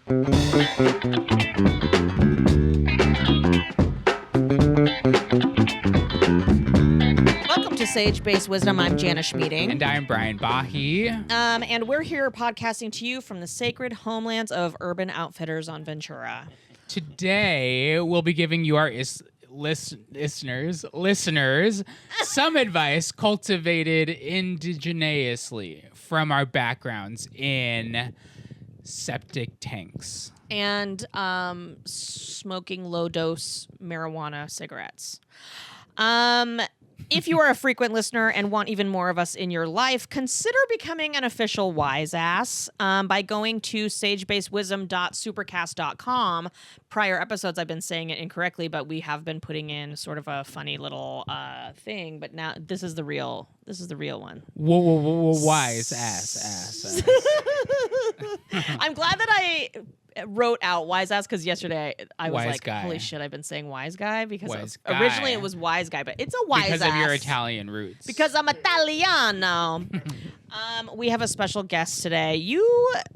Welcome to Sage-Based Wisdom. I'm Jana Schmieding. And I'm Brian Bahe. And we're here podcasting to you from the sacred homelands of Urban Outfitters on Ventura. Today, we'll be giving you our listeners some advice cultivated indigenously from our backgrounds in septic tanks. And smoking low-dose marijuana cigarettes. If you are a frequent listener and want even more of us in your life, consider becoming an official wise ass by going to sagebasedwisdom.supercast.com. Prior episodes, I've been saying it incorrectly, but we have been putting in sort of a funny little thing. But now this is the real one. Whoa, wise ass. I'm glad that I wrote out wise ass because yesterday I was wise like, guy. holy shit, I've been saying wise guy because guy. Originally it was wise guy, but it's a wise because ass. of your Italian roots. Because I'm Italiano. We have a special guest today. You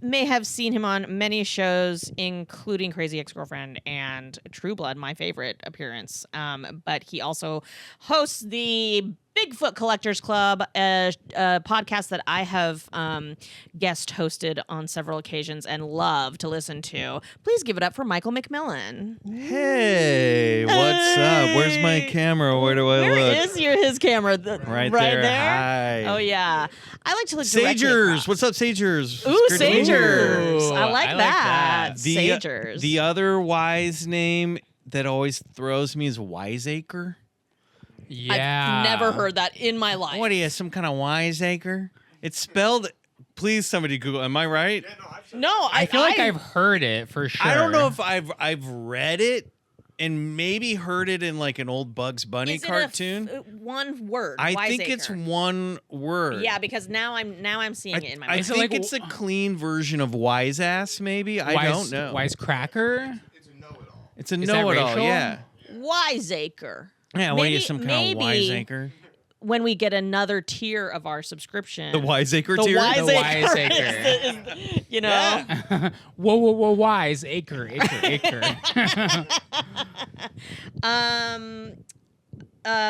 may have seen him on many shows, including Crazy Ex-Girlfriend and True Blood, my favorite appearance. But he also hosts the Bigfoot Collectors Club, a podcast that I have guest hosted on several occasions and love to listen to. Please give it up for Michael McMillian. Hey, what's up? Where's my camera? Where do I look? Where is his camera? Right there. Hi. Oh, yeah. I like to look directly Sagers. across. What's up, Sagers? Ooh, It's great to be here. Sagers. I like that. The, Sagers. The other wise name that always throws me is Wiseacre. Yeah. I've never heard that in my life. What are you, some kind of wiseacre? It's spelled. Please, somebody Google. Am I right? No, I feel like I've heard it for sure. I don't know if I've read it and maybe heard it in like an old Bugs Bunny Is it cartoon. one word. I think wiseacre? it's one word. Yeah, because now I'm seeing it in my mind. I think it's a clean version of wise ass. Maybe I don't know. Wisecracker. It's a that know-it-all. racial? Yeah. Wiseacre. Yeah. What are you, Maybe- some kind maybe of wiseacre? When we get another tier of our subscription, The wiseacre the tier. wiseacre, Wiseacre. you know. Yeah. Whoa, wise acre.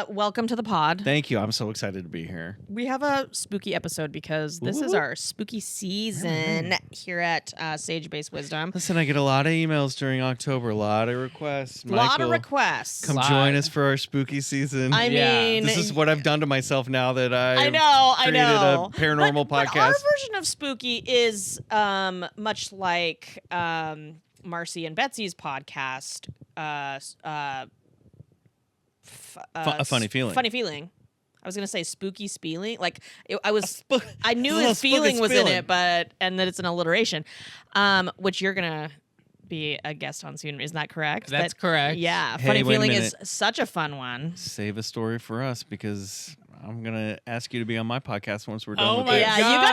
Welcome to the pod. Thank you. I'm so excited to be here. We have a spooky episode because this is our spooky season here at Sage-Based Wisdom. Listen, I get a lot of emails during October. A lot of requests. A lot of Michael, requests. Come join us for our spooky season. I mean, This is what I've done to myself now that I know. created a paranormal But podcast. our version of spooky is much like Marcy and Betsy's podcast. A funny feeling. Funny feeling. I was gonna say spooky spieling. Like I knew little his feeling spooky was in spieling. it, and that it's an alliteration. Which you're gonna be a guest on soon. Isn't that correct? That's correct. Yeah. Hey, Funny wait a feeling is minute. such a fun one. Save a story for us because I'm gonna ask you to be on my podcast once we're done Oh with my this. Yeah, God. you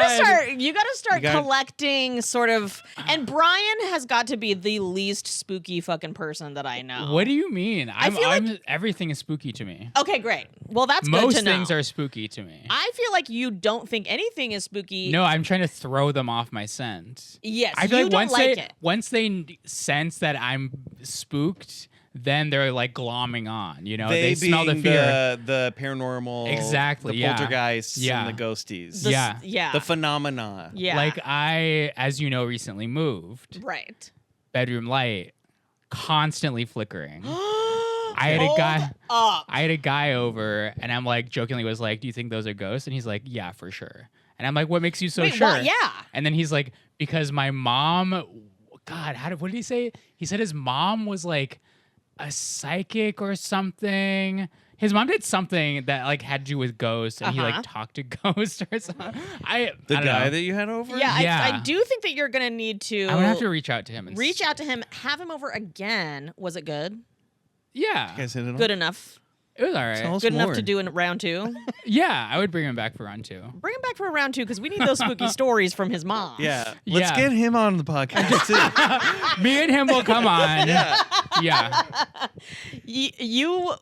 gotta start You gotta- collecting sort of. And Brian has got to be the least spooky fucking person that I know. What do you mean? feel Everything is spooky to me. Okay, great. Well, that's good Most to know. things are spooky to me. I feel like you don't think anything is spooky. No, I'm trying to throw them off my scent. Yes, I feel you like don't like it. once they sense that I'm spooked, then they're like glomming on. You know, they smell the being fear. the paranormal, Exactly, the yeah. poltergeists, Yeah. and the ghosties, The- Yeah. yeah, the phenomena. yeah. Like I, as you know, recently moved. right. Bedroom light constantly flickering. I had a guy. Up. I had a guy over, and I'm like jokingly was like, "Do you think those are ghosts?" And he's like, "Yeah, for sure." And I'm like, "What makes you so Wait, sure?" what? Yeah. And then he's like, "Because my mom." God, what did he say? He said his mom was like a psychic or something. His mom did something that like had to do with ghosts, and he like talked to ghosts or something. I don't guy know. that you had over. Yeah, Yeah. I do think that you're gonna need to. I'm gonna have to reach out to him. And reach out to him, have him over again. Was it good? Yeah, You guys hit it Good off? enough. it was all right. Tell us Good enough more. to do in round two. Yeah, I would bring him back for round 2. Bring him back for a round 2 because we need those spooky stories from his mom. Yeah, let's Yeah. get him on the podcast too. Me and him will come on. Yeah. You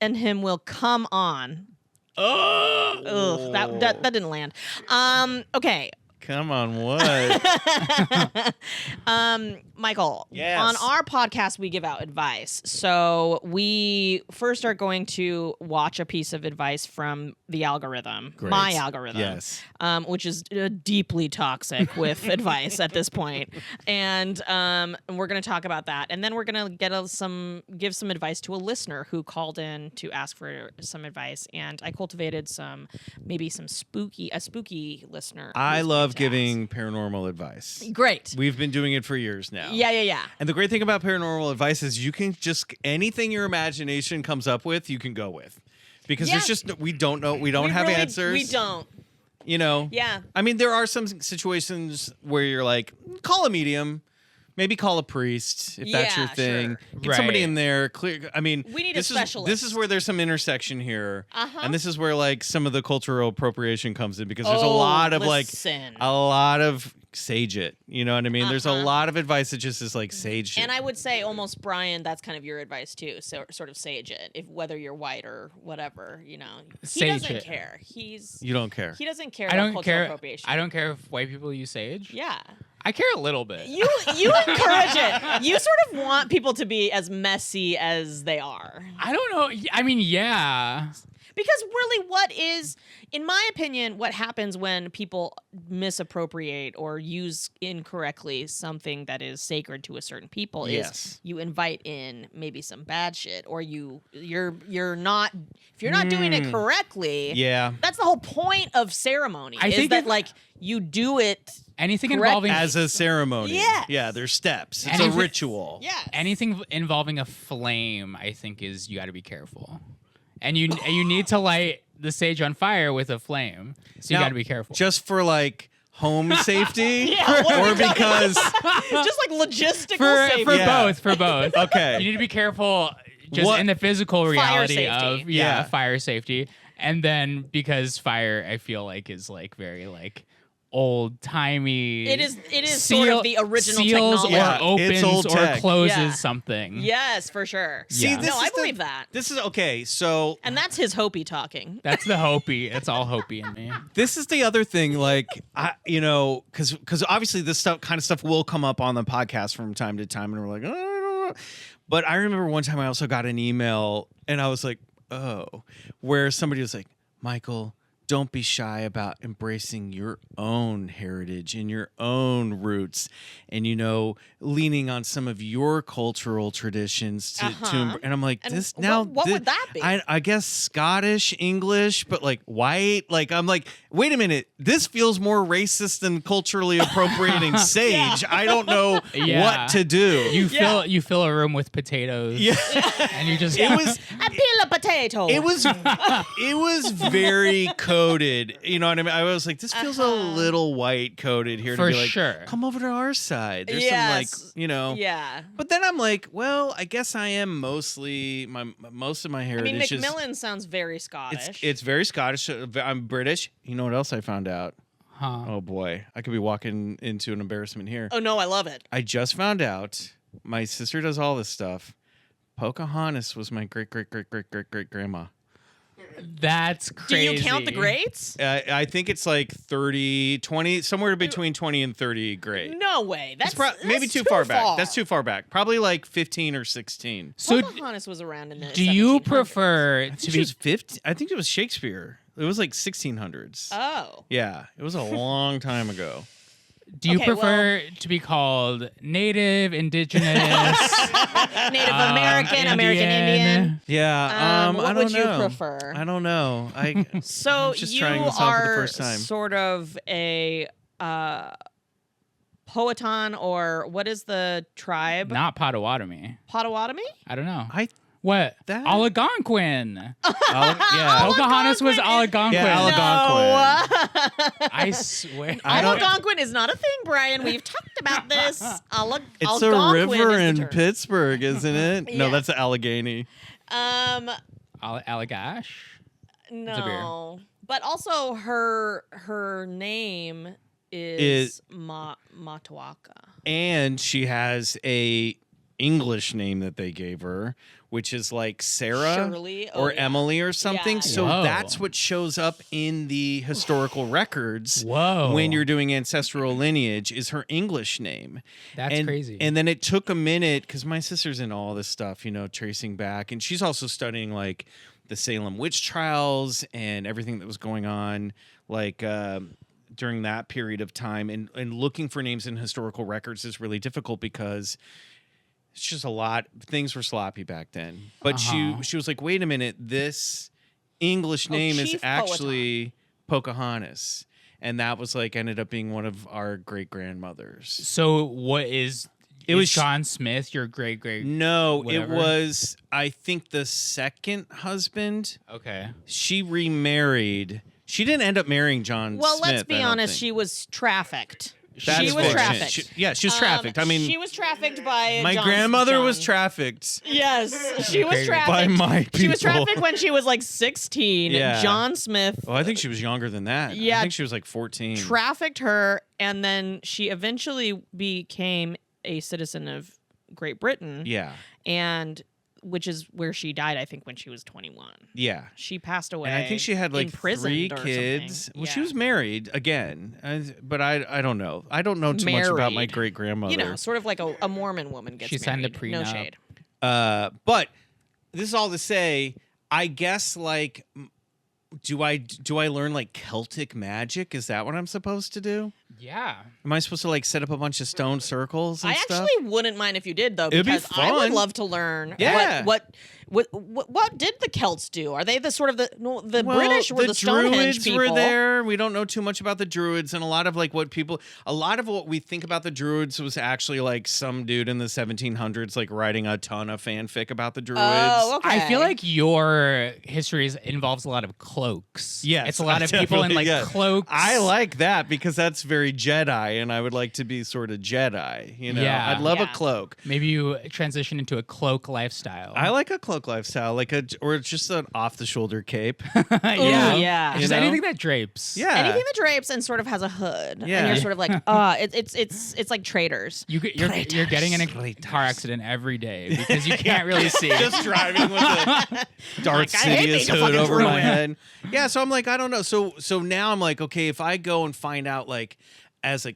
and him will come on. Ugh, that didn't land. Okay. Come on, what? Michael, Yes. on our podcast, we give out advice. So we first are going to watch a piece of advice from the algorithm, Great. my algorithm, Yes. which is deeply toxic with advice at this point. And we're going to talk about that. And then we're going to give some advice to a listener who called in to ask for some advice. And I cultivated a spooky listener. I who's love fantastic. giving paranormal advice. Great. We've been doing it for years now. Yeah. And the great thing about paranormal advice is you can just anything your imagination comes up with, you can go with. Because Yeah. there's just we don't know, we don't have really- answers. We don't. You know? Yeah. I mean, there are some situations where you're like, call a medium, maybe call a priest if that's your Yeah, thing. sure. Get somebody Right. in there. Clear. I mean, We need a this specialist. This is where there's some intersection here, Uh-huh. and this is where like some of the cultural appropriation comes in because there's a Oh, lot of listen. a lot of sage it. You know what I mean? There's a Uh-huh. lot of advice that just is like sage it. And I would say almost, Brian, that's kind of your advice too. So sort of sage it, if whether you're white or whatever, you know. He Sage doesn't it. care. You don't care. He doesn't care I about don't cultural care. appropriation. I don't care if white people use sage. Yeah. I care a little bit. You encourage it. You sort of want people to be as messy as they are. I don't know. I mean, yeah. Because really, what is, in my opinion, what happens when people misappropriate or use incorrectly something that is sacred to a certain people Yes. is you invite in maybe some bad shit, or you're not, if you're not doing it correctly. Yeah. That's the whole point of ceremony. I is think that if- like you do it. Anything Correct. involving As a ceremony. Yes. Yeah, there's steps. It's Anything- a ritual. Yes. anything involving a flame, I think is you got to be careful, and you need to light the sage on fire with a flame, so you Now, got to be careful. Just for like home safety, Yeah, what are or we talking because Just like logistical for safety. Yeah. both, for both. Okay. You need to be careful just What- in the physical reality safety. of Yeah. fire safety, and then because fire, I feel like is like very like old timey. It is sort of the original seals technology. Yeah, or it's opens old or tech. closes Yeah. something. Yes, for sure. See, Yeah. this No, is I the- believe that. This is okay. So And that's his Hopi talking. That's the Hopi. It's all Hopi in me. this is the other thing, like because obviously this kind of stuff will come up on the podcast from time to time, and we're like, oh. But I remember one time I also got an email, and I was like, oh, where somebody was like, Michael, don't be shy about embracing your own heritage and your own roots, and leaning on some of your cultural traditions to. And I'm like, And this now. what would that be? I guess Scottish, English, but like white. Like I'm like, wait a minute, this feels more racist than culturally appropriating sage. I don't know Yeah. what to do. You fill a room with potatoes. Yeah. And you just It was I peel a potato. it was very coded. You know what I mean? I was like, this feels a little white coded here For to be like, sure. come over to our side. There's Yes. some like, Yeah. But then I'm like, well, I guess I am most of my I heritage mean, is McMillian sounds very Scottish. it's very Scottish. I'm British. You know what else I found out? Huh. Oh boy, I could be walking into an embarrassment here. Oh no, I love it. I just found out. My sister does all this stuff. Pocahontas was my great grandma. That's Do crazy. you count the greats? I think it's like 30, 20, somewhere between 20 and 30 great. No way. That's, Maybe that's too far back. That's too far back. Probably like 15 or 16. So Pocahontas was around in the do you 1700s. prefer I to think she be was 50. I think it was Shakespeare. It was like 1600s. Oh. Yeah, it was a long time ago. do you Okay, prefer to be called Native, Indigenous, Native American, American Indian. Yeah, What I don't would you know. prefer? I don't know. So I'm just you trying this out for the are first time. sort of a Powhatan, or what is the tribe? Not Potawatomi. Potawatomi? I don't know. I What? That- Algonquin. yeah. Pocahontas was Algonquin. Yeah, Algonquin. I swear. I don't- Algonquin is not a thing, Brian. We've talked about this. It's Algonquin a river is the in term. Pittsburgh, isn't it? No, Yeah. that's Allegheny. Allagash. a No, but also her name is Matawaka. And she has a English name that they gave her, which is like Sarah Shirley? Oh, or yeah. Emily or something. Yeah, So yeah. Whoa. that's what shows up in the historical records Whoa. when you're doing ancestral lineage is her English name. That's crazy. And then it took a minute because my sister's in all this stuff, tracing back. And she's also studying like the Salem witch trials and everything that was going on like during that period of time. And looking for names in historical records is really difficult because it's just a lot. Things were sloppy back then. But she was like, wait a minute, this English name is Chief actually Pocahontas. And that was like ended up being one of our great grandmothers. So what is was John Smith your great? No, whatever? it was I think the second husband. Okay. She remarried. She didn't end up marrying John Well, Smith. let's be I don't honest. think. She was trafficked. That's She was bullshit. trafficked. She was trafficked. I mean, she was trafficked by my John- grandmother was John. trafficked. Yes, she was Crazy. trafficked By my She was people. trafficked when she was like 16. Yeah. John Smith Oh, I think she was younger than that. Yeah. I think she was like 14. trafficked her, and then she eventually became a citizen of Great Britain. Yeah. And which is where she died, I think, when she was 21. Yeah. She passed away. And I think she had like imprisoned 3 or kids. something. Well, she Yeah. was married again, but I don't know. I don't know too much about my Married. great grandmother. sort of like a Mormon woman gets She signed a married. No prenup. shade. But this is all to say, I guess like, do I learn like Celtic magic? Is that what I'm supposed to do? Yeah. Am I supposed to like set up a bunch of stone circles and I stuff? actually wouldn't mind if you did, though, It'd be because I would fun. love to learn Yeah. what did the Celts do? Are they the sort of the Well, British were the Stonehenge Druids people? were there. We don't know too much about the Druids, and a lot of what we think about the Druids was actually like some dude in the 1700s like writing a ton of fanfic about the Druids. Oh, okay. I feel like your history involves a lot of cloaks. Yes, It's a lot of people in definitely, like yes. cloaks. I like that because that's very Jedi, and I would like to be sort of Jedi. Yeah. I'd love Yeah. a cloak. Maybe you transition into a cloak lifestyle. I like a cloak lifestyle, or just an off-the-shoulder cape. yeah. yeah. Just You know? anything that drapes. Yeah, Anything that drapes and sort of has a hood. Yeah. And you're sort of like, it's like traders. You're getting in a car accident every day because you can't really see. just driving with a Darth Like, I hate Sidious being a hood fucking over my druid. head. Yeah, so I'm like, I don't know. So now I'm like, okay, if I go and find out like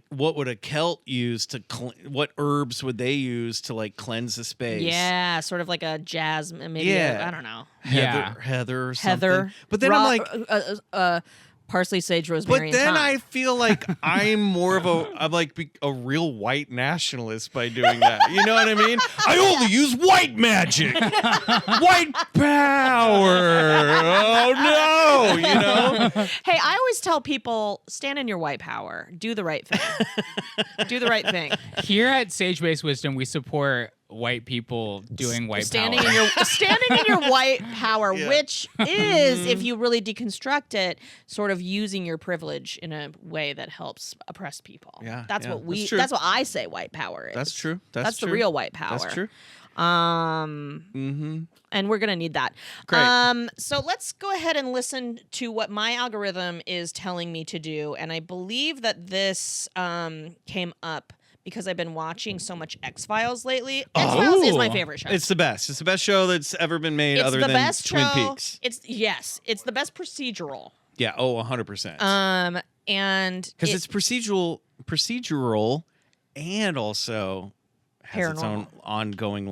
what would a Celt use to what herbs would they use to like cleanse the space? Yeah, sort of like a jasmine, maybe. Yeah. I don't know. Heather or something. Heather. But then I'm like, parsley, sage, rosemary, but then and thyme. I feel like I'm more of a real white nationalist by doing that. You know what I mean? I only use white magic, white power. Oh no, you know. Hey, I always tell people, stand in your white power. Do the right thing. Do the right thing. Here at Sage Based Wisdom, we support white people doing white standing power. standing in your white power, Yeah. which is, if you really deconstruct it, sort of using your privilege in a way that helps oppressed people. Yeah, That's yeah. what That's true. I say white power is. That's true. That's the true. real white power. That's true. And we're gonna need that. Great. So let's go ahead and listen to what my algorithm is telling me to do, and I believe that this came up because I've been watching so much X-Files lately. X-Files is my favorite show. It's the best. It's the best show that's ever been made, It's other the than best Twin show. Peaks. It's the best procedural. Yeah. Oh, 100%. And Because it's procedural, and also has its own Paranormal. ongoing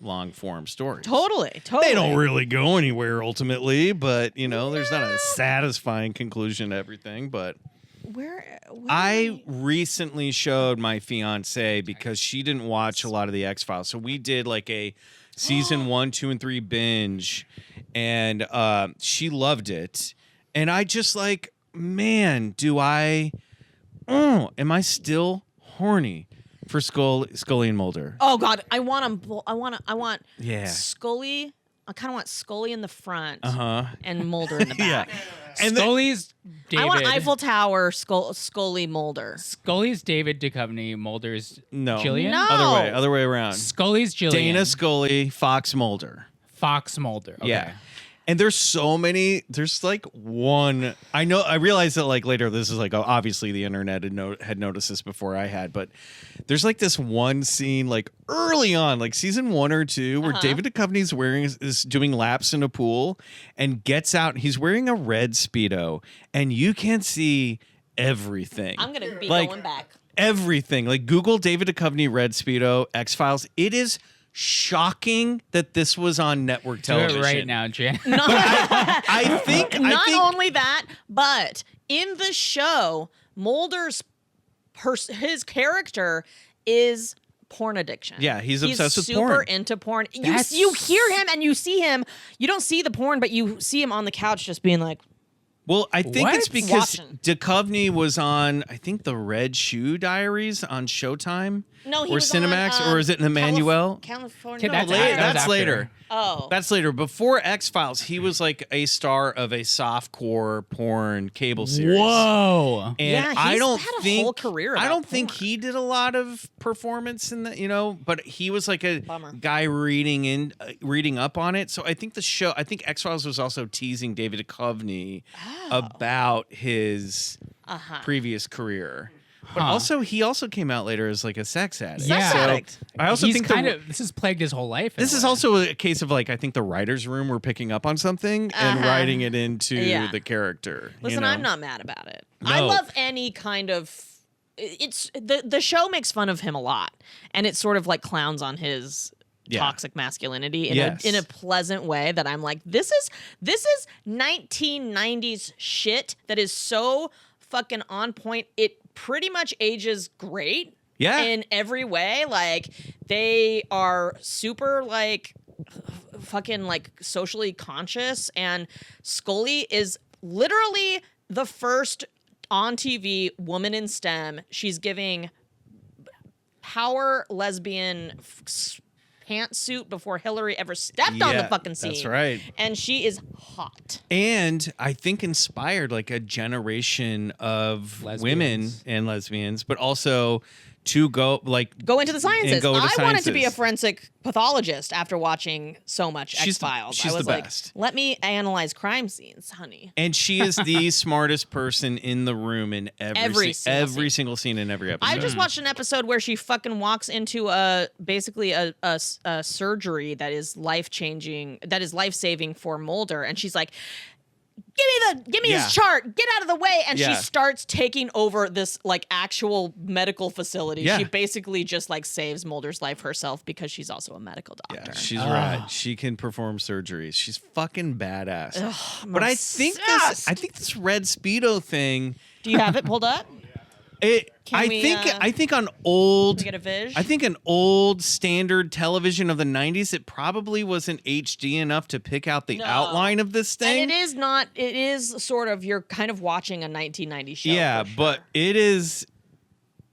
long form story. totally. They don't really go anywhere ultimately, but there's not a satisfying conclusion to everything. But Where I recently showed my fiance because she didn't watch a lot of the X-Files. So we did like a season 1, 2, and 3 binge, and she loved it. And I just like, man, am I still horny for Scully and Mulder? Oh God, I want them. I want. Yeah. Scully. I kind of want Scully in the front Uh-huh. and Mulder in the Yeah. back. And Scully's David. I want Eiffel Tower, Scully, Mulder. Scully's David Duchovny. Mulder's No. Jillian. No. Other way around. Scully's Jillian. Dana Scully, Fox Mulder. Fox Mulder. Okay. Yeah. And there's so many. There's like one. I realized that like later. This is like obviously the internet had noticed this before I had, but there's like this one scene like early on, like season 1 or 2, where David Duchovny's is doing laps in a pool and gets out. He's wearing a red Speedo, and you can see everything. I'm gonna be like, going back. Everything. Like Google David Duchovny red Speedo X-Files. It is shocking that this was on network television. Do it right now, Jan. I think Only that, but in the show, Mulder's his character is porn addiction. Yeah, he's obsessed with super porn. into porn. You hear him and you see him. You don't see the porn, but you see him on the couch just being like, well, I think it's What? because Watching. Duchovny was on, I think, the Red Shoe Diaries on Showtime. no, he or was Cinemax, on, or is it in Emmanuel? California. Okay, No, that's later. that was That's after. later. Oh, That's later. Before X-Files, he was like a star of a softcore porn cable series. Whoa. And Yeah, I he's don't had a think whole career I about don't think porn. he did a lot of performance in the, but he was like a Bummer. guy reading up on it. So I think I think X-Files was also teasing David Duchovny about his previous career. But also he also came out later as like a sex addict. Sex So addict. I also He's think this has plagued his whole life. in this a is way. also a case of like I think the writers' room were picking up on something and writing it into Yeah. the character. listen, you know? I'm not mad about it. I No. love any kind of. It's the show makes fun of him a lot, and it sort of like clowns on his Yeah. toxic masculinity in Yes. in a pleasant way that I'm like, this is 1990s shit that is so fucking on point. It pretty much ages great. Yeah. In every way. Like they are super like fucking like socially conscious, and Scully is literally the first on TV woman in STEM. She's giving power lesbian pantsuit before Hillary ever stepped on the Yeah, fucking scene. that's right. And she is hot. And I think inspired like a generation of women Lesbians. and lesbians, but also to go Go into the sciences. And go into I wanted to be a sciences. forensic pathologist after watching so much She's the- X-Files. she's I was the like, best. let me analyze crime scenes, honey. And she is the smartest person in the room in Every single scene in every episode. I just watched an episode where she fucking walks into basically a surgery that is life-changing, that is life-saving for Mulder, and she's like, give me Yeah. his chart, get out of the way, and Yeah. she starts taking over this like actual medical facility. Yeah. She basically just like saves Mulder's life herself because she's also a medical Yeah, doctor. she's right. She can perform surgeries. She's fucking badass. But I think this red Speedo thing. Do you have it pulled up? Can we, I think on old. we get a vision? I think an old standard television of the 90s, it probably wasn't HD enough to pick out the No. outline of this thing. And it is not. It is sort of, you're kind of watching a 1990 show. Yeah, for sure. but it is.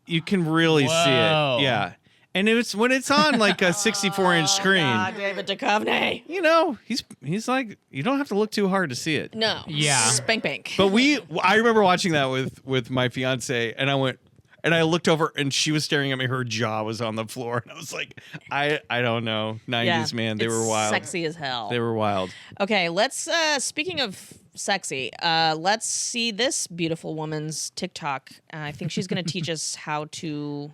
You can really see Whoa. it. Yeah, and it's when it's on like a 64-inch screen. God, David Duchovny. You know, he's like, you don't have to look too hard to see it. No. Yeah. Spank bank. But I remember watching that with my fiance, and I looked over, and she was staring at me. Her jaw was on the floor, and I was like, I don't know, 90s man, they it's were wild. Sexy as hell. They were wild. Okay, let's. Speaking of sexy, let's see this beautiful woman's TikTok. I think she's going to teach us how to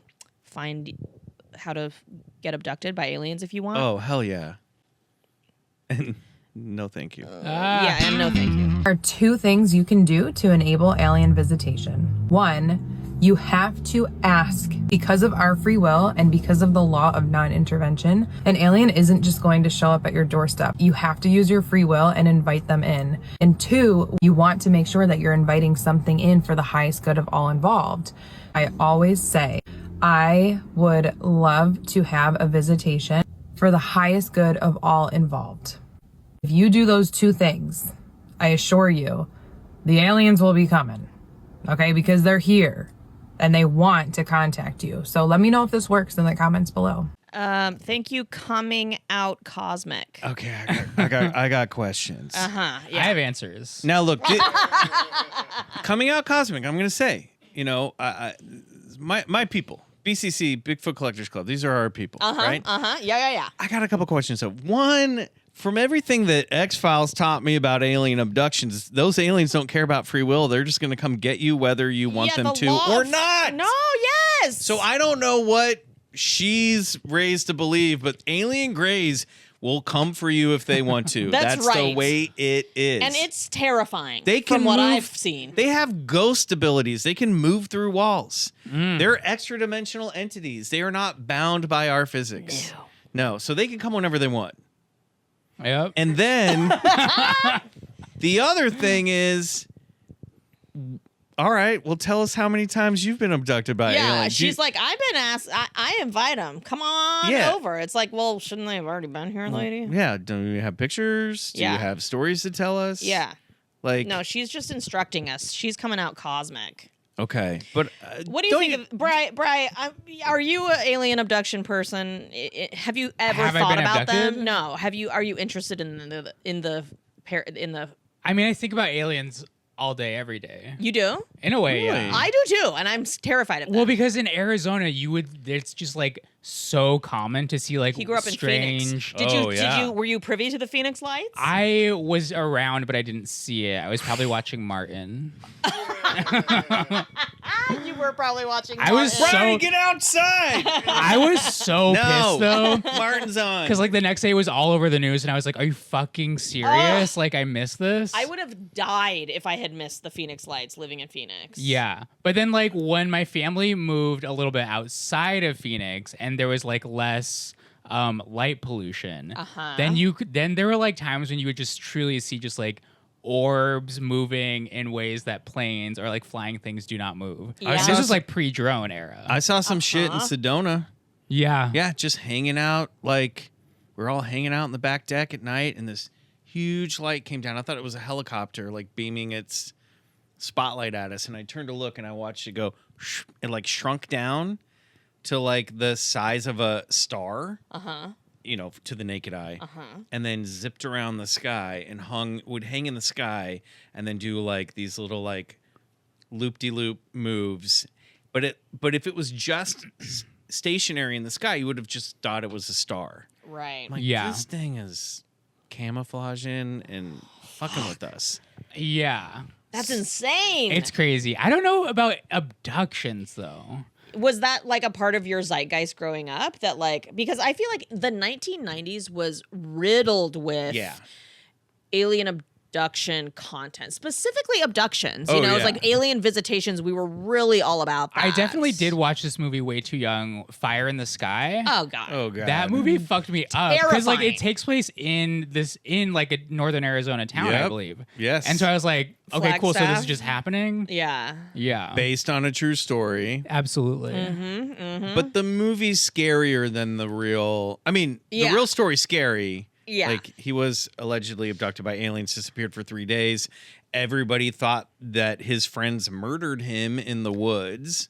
get abducted by aliens if you want. Oh hell yeah! And no, thank you. Yeah, and no thank you. There are two things you can do to enable alien visitation. One, you have to ask. Because of our free will and because of the law of non-intervention, an alien isn't just going to show up at your doorstep. You have to use your free will and invite them in. And two, you want to make sure that you're inviting something in for the highest good of all involved. I always say, I would love to have a visitation for the highest good of all involved. If you do those two things, I assure you, the aliens will be coming, okay? Because they're here and they want to contact you. So let me know if this works in the comments below. Thank you, Coming Out Cosmic. Okay, I got questions. Yeah. I have answers. Now look, coming out cosmic. I'm gonna say, my people, BCC, Bigfoot Collectors Club. These are our people, right? Yeah. I got a couple questions. So one, from everything that X-Files taught me about alien abductions, those aliens don't care about free will. They're just going to come get you whether you want them to or not. No, yes. So I don't know what she's raised to believe, but alien greys will come for you if they want to. That's the right. way it is. And it's terrifying They can from what move- I've seen. They have ghost abilities. They can move through walls. They're extra-dimensional entities. They are not bound by our physics. No, so they can come whenever they want. Yep. And then the other thing is, all right, well, tell us how many times you've been abducted by aliens. She's like, I've been asked. I invite them. Come on Yeah. over. It's like, well, shouldn't they have already been here, lady? Yeah, don't you have pictures? Do Yeah. you have stories to tell us? Yeah. Like, No, she's just instructing us. She's coming out cosmic. okay, but What do you think of Bri? Are you an alien abduction person? Have you ever Have I thought been about abducted? them? No. Have you? Are you interested in the? I mean, I think about aliens all day, every day. You do? In a way, Really? yeah. I do too, and I'm terrified of them. Well, because in Arizona, it's just like so common to see like he grew up in strange. Phoenix. Did Oh, you? yeah. Were you privy to the Phoenix Lights? I was around, but I didn't see it. I was probably watching Martin. You were probably watching. I was Martin. Brian, so- get outside. I was so pissed though. Martin's on. Because like the next day it was all over the news, and I was like, "Are you fucking serious? Like I missed this." I would have died if I had missed the Phoenix Lights living in Phoenix. Yeah, but then like when my family moved a little bit outside of Phoenix, and there was like less light pollution, then there were like times when you would just truly see just like orbs moving in ways that planes or like flying things do not move. Yeah. This was like pre-drone era. I saw some shit in Sedona. yeah. Yeah, just hanging out. Like, we're all hanging out in the back deck at night, and this huge light came down. I thought it was a helicopter, like, beaming its spotlight at us. And I turned to look, and I watched it go, it, like, shrunk down to, like, the size of a star. You know, to the naked eye, and then zipped around the sky and would hang in the sky, and then do like these little like loop-de-loop moves. But if it was just stationary in the sky, you would have just thought it was a star. Right. I'm like, Yeah. this thing is camouflaging and fucking with us. Yeah. That's insane. It's crazy. I don't know about abductions though. Was that like a part of your zeitgeist growing up? That like, because I feel like the 1990s was riddled with Yeah. alien abduction content, specifically abductions. You Oh, know, it's yeah. like alien visitations. We were really all about that. I definitely did watch this movie way too young, Fire in the Sky. Oh god. Oh god, That movie fucked me up because like Terrifying. it takes place in like a northern Arizona town, I Yep. believe. Yes. And so I was like, okay, cool. So this Flagstaff? is just happening. Yeah. Yeah. based on a true story. Absolutely. But the movie's scarier than the real. I mean, Yeah. the real story's scary. Yeah. Like, he was allegedly abducted by aliens, disappeared for 3 days. Everybody thought that his friends murdered him in the woods.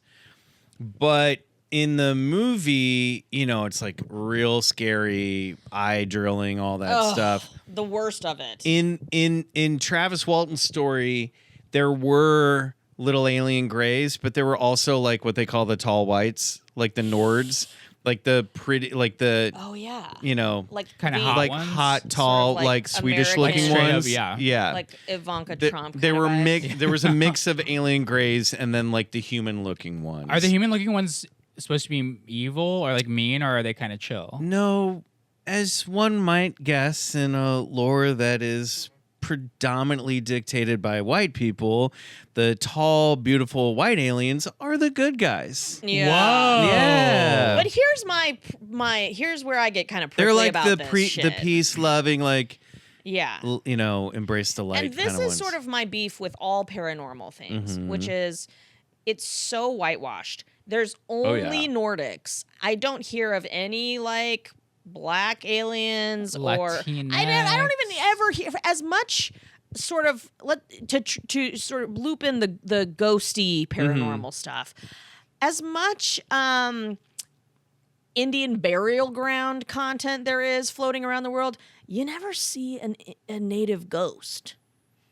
But in the movie, you know, it's like real scary, eye drilling, all that Ugh, stuff. The worst of it. In Travis Walton's story, there were little alien grays, but there were also like what they call the tall whites, like the Nords, like the pretty, like the, Oh yeah. you know, Like Kinda the- hot like ones? hot, tall, like like Swedish looking American- Straight up, ones. yeah. Yeah. like Ivanka The- Trump. there kind were of vibes. there was a mix of alien grays and then like the human looking ones. Are the human looking ones supposed to be evil or like mean, or are they kind of chill? No, as one might guess, in a lore that is predominantly dictated by white people, the tall, beautiful white aliens are the good guys. Yeah. Whoa. Yeah. But here's here's where I get kind of prickly They're like about the this shit. the peace loving, like, Yeah. you know, embrace the light. And this kinda is ones. sort of my beef with all paranormal things, Mm-hmm. which is it's so whitewashed. There's Oh, yeah. only Nordics. I don't hear of any like black aliens or I don't even ever hear as much sort of to sort of loop in the ghosty paranormal Mm-hmm. stuff. As much Indian burial ground content there is floating around the world, you never see a native ghost.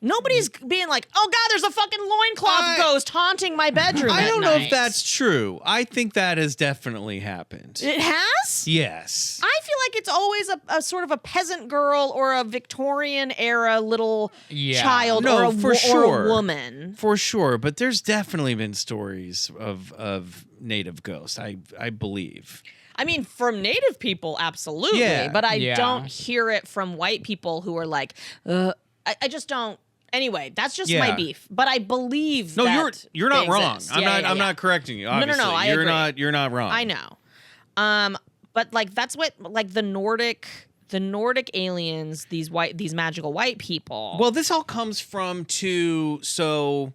Nobody's being like, oh God, there's a fucking loincloth ghost haunting my bedroom. I at don't know if night." that's true. I think that has definitely happened. It has? Yes. I feel like it's always a sort of a peasant girl or a Victorian era little child No, or a for or sure. a woman. For sure, but there's definitely been stories of native ghosts. I believe. I mean, from Native people, absolutely, Yeah. but I Yeah. don't hear it from white people who are like, I just don't. Anyway, that's just my Yeah. beef. But I believe No, that you're not they wrong. exist. I'm Yeah, not yeah, I'm yeah. not correcting you. no, Obviously. I you're agree. you're not wrong. I know. But like that's what like the Nordic aliens, these magical white people. Well, this all comes from so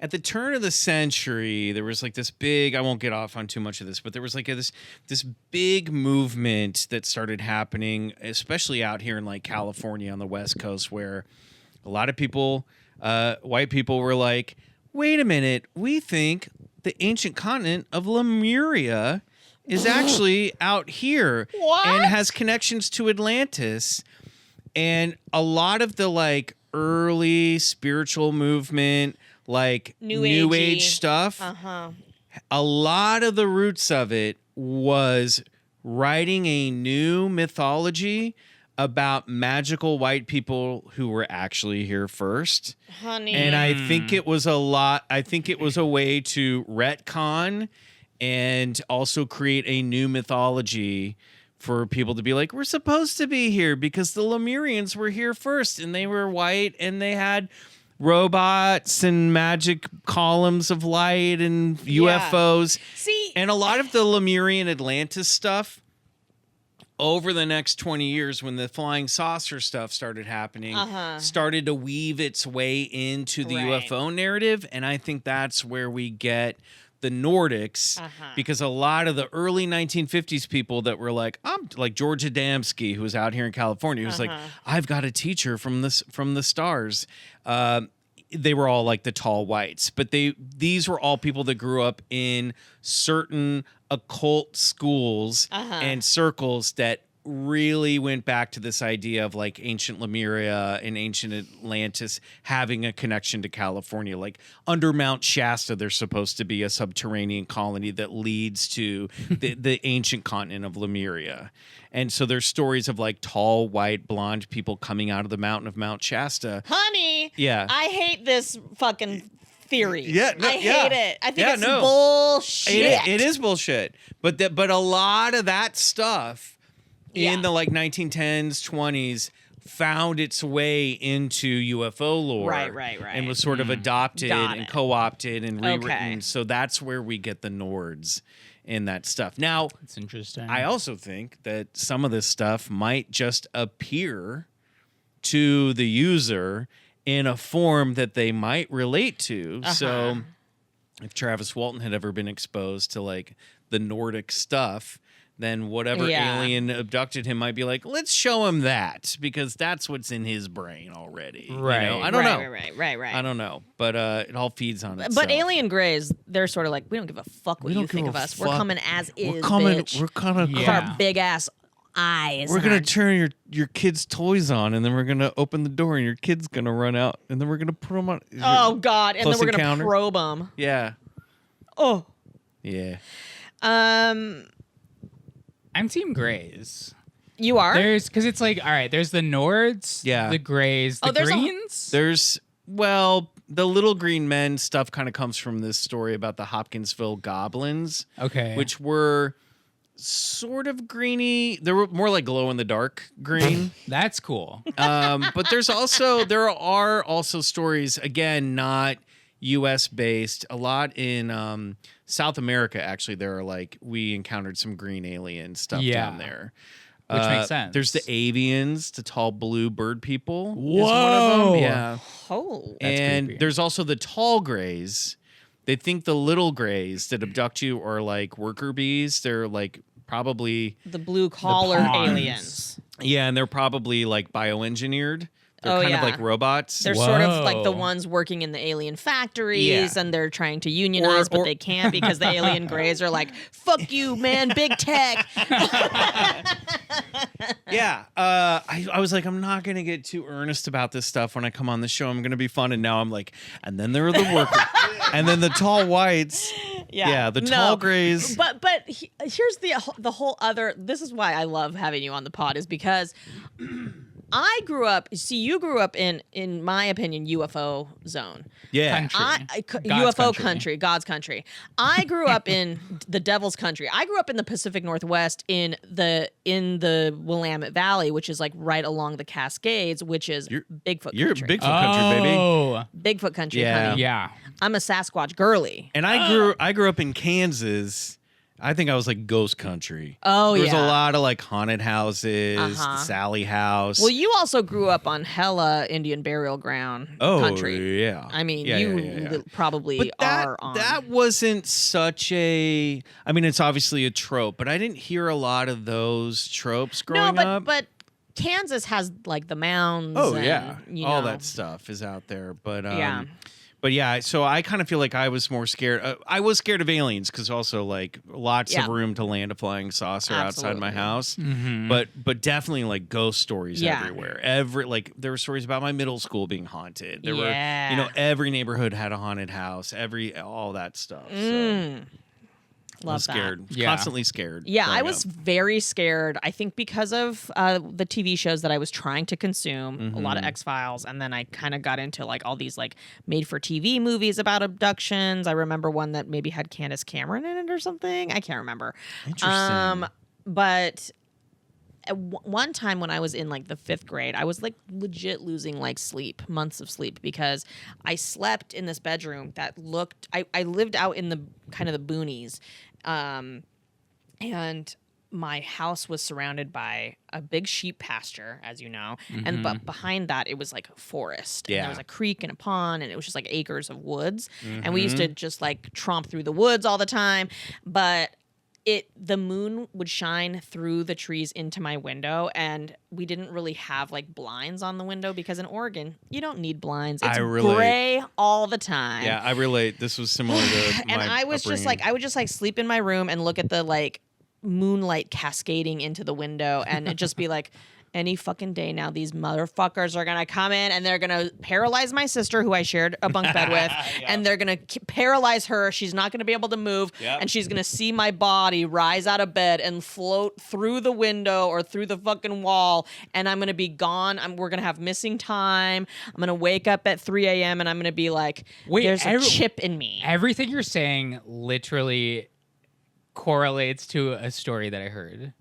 at the turn of the century, there was like this big, I won't get off on too much of this, but there was like this big movement that started happening, especially out here in like California on the West Coast, where a lot of people, white people were like, wait a minute, we think the ancient continent of Lemuria is actually out here and has connections to Atlantis. And a lot of the like early spiritual movement, like New Age Agey. stuff, a lot of the roots of it was writing a new mythology about magical white people who were actually here first. Honey. And I think it was a way to retcon and also create a new mythology for people to be like, we're supposed to be here because the Lemurians were here first and they were white and they had robots and magic columns of light and UFOs. See, And a lot of the Lemurian Atlantis stuff over the next 20 years, when the flying saucer stuff started happening, started to weave its way into the Right. UFO narrative. And I think that's where we get the Nordics, because a lot of the early 1950s people that were like, I'm like George Adamski, who was out here in California, who was like, I've got a teacher from the stars. They were all like the tall whites, but these were all people that grew up in certain occult schools and circles that really went back to this idea of like ancient Lemuria and ancient Atlantis having a connection to California. Like under Mount Shasta, there's supposed to be a subterranean colony that leads to the ancient continent of Lemuria. And so there's stories of like tall, white, blonde people coming out of the mountain of Mount Shasta. honey, Yeah. I hate this fucking theory. Yeah, no, I hate it. I think Yeah, it's no. bullshit. It is bullshit. But a lot of that stuff in the like 1910s, 20s found its way into UFO lore. Right. And was sort of adopted Got and it. co-opted and rewritten. Okay. So that's where we get the Nords in that stuff. Now, It's interesting. I also think that some of this stuff might just appear to the user in a form that they might relate to. So if Travis Walton had ever been exposed to like the Nordic stuff, then whatever alien abducted him might be like, let's show him that, because that's what's in his brain already. you know? Right. I don't know. Right. I don't know. But it all feeds on itself. But alien grays, they're sort of like, we don't give a fuck what We you don't think give of a us. We're fuck. coming as is, We're coming. bitch. We're kind of. With Yeah. our big ass eyes. We're gonna on. turn your kids' toys on, and then we're gonna open the door, and your kid's gonna run out, and then we're gonna put them on. Oh God! And then Close we're gonna Encounter? probe them. Yeah. Oh. Yeah. I'm Team Grays. You are. Because it's like, all right, there's the Nords, Yeah. the Grays, the there's a- Greens. There's the little green men stuff kind of comes from this story about the Hopkinsville goblins, Okay. which were sort of greeny. They were more like glow in the dark green. That's cool. But there are also stories, again, not U.S. based. A lot in South America, actually, there are like, we encountered some green alien stuff down there. Which makes sense. There's the avians, the tall blue bird people. Is one of Whoa. them. Yeah. Oh. And creepy. there's also the tall grays. They think the little grays that abduct you are like worker bees. They're like probably, The blue collar pawns. aliens. yeah, and they're probably like bioengineered. They're Oh, kind yeah. of like robots. They're sort of like the Whoa. ones working in the alien factories, Yeah. and they're trying to unionize, but or- they can't because the alien grays are like, "Fuck you, man, big tech." Yeah, I was like, I'm not gonna get too earnest about this stuff when I come on the show. I'm gonna be fun, and now I'm like, and then there are the workers, and then the tall whites. Yeah, the tall grays. But here's the whole other. This is why I love having you on the pod, is because I grew up. See, you grew up in my opinion, UFO zone. Yeah, UFO country, God's country. I grew up in the devil's country. I grew up in the Pacific Northwest in the Willamette Valley, which is like right along the Cascades, which is Bigfoot You're country. Bigfoot country, baby. Oh, Bigfoot country, Yeah. honey. yeah. I'm a Sasquatch girly. And I grew up in Kansas. I think I was like ghost country. Oh, There was yeah. a lot of like haunted houses, the Uh-huh. Sally House. Well, you also grew up on hella Indian burial ground country. yeah. I mean, Yeah, you yeah, yeah. probably But are on. that wasn't such a. I mean, it's obviously a trope, but I didn't hear a lot of those tropes growing up. but Kansas has like the mounds. Oh and, yeah, you all know. that stuff is out there. But Yeah. But yeah, so I kind of feel like I was more scared. I was scared of aliens because also like lots of Yeah. room to land a flying saucer outside my Absolutely. house. Mhm. But definitely like ghost stories Yeah. everywhere. Like there were stories about my middle school being haunted. There Yeah. were every neighborhood had a haunted house. All that stuff. So I Love was scared. Yeah. Constantly scared. Yeah, I growing was up. very scared. I think because of the TV shows that I was trying to consume, a lot of X-Files, and then I kind of got into like all these like made-for-TV movies about abductions. I remember one that maybe had Candace Cameron in it or something. I can't remember. Interesting. But at one time when I was in like the 5th grade, I was like legit losing like months of sleep, because I slept in this bedroom that looked. I lived out in the kind of the boonies. And my house was surrounded by a big sheep pasture, as you know, and but behind that it was like a forest. And Yeah. there was a creek and a pond, and it was just like acres of woods. And we used to just like tromp through the woods all the time. But the moon would shine through the trees into my window, and we didn't really have like blinds on the window because in Oregon you don't need blinds. It's I relate. gray all the time. Yeah, I relate. This was similar to And my I was just like, I would just like sleep in my room and look at the like moonlight cascading into the window, and it'd just be like, any fucking day now, these motherfuckers are gonna come in and they're gonna paralyze my sister, who I shared a bunk bed with, and they're gonna paralyze her. She's not gonna be able to move, and she's gonna see my body rise out of bed and float through the window or through the fucking wall, and I'm gonna be gone. We're gonna have missing time. I'm gonna wake up at 3 a.m. and I'm gonna be like, Wait, there's a chip in me. Everything you're saying literally correlates to a story that I heard,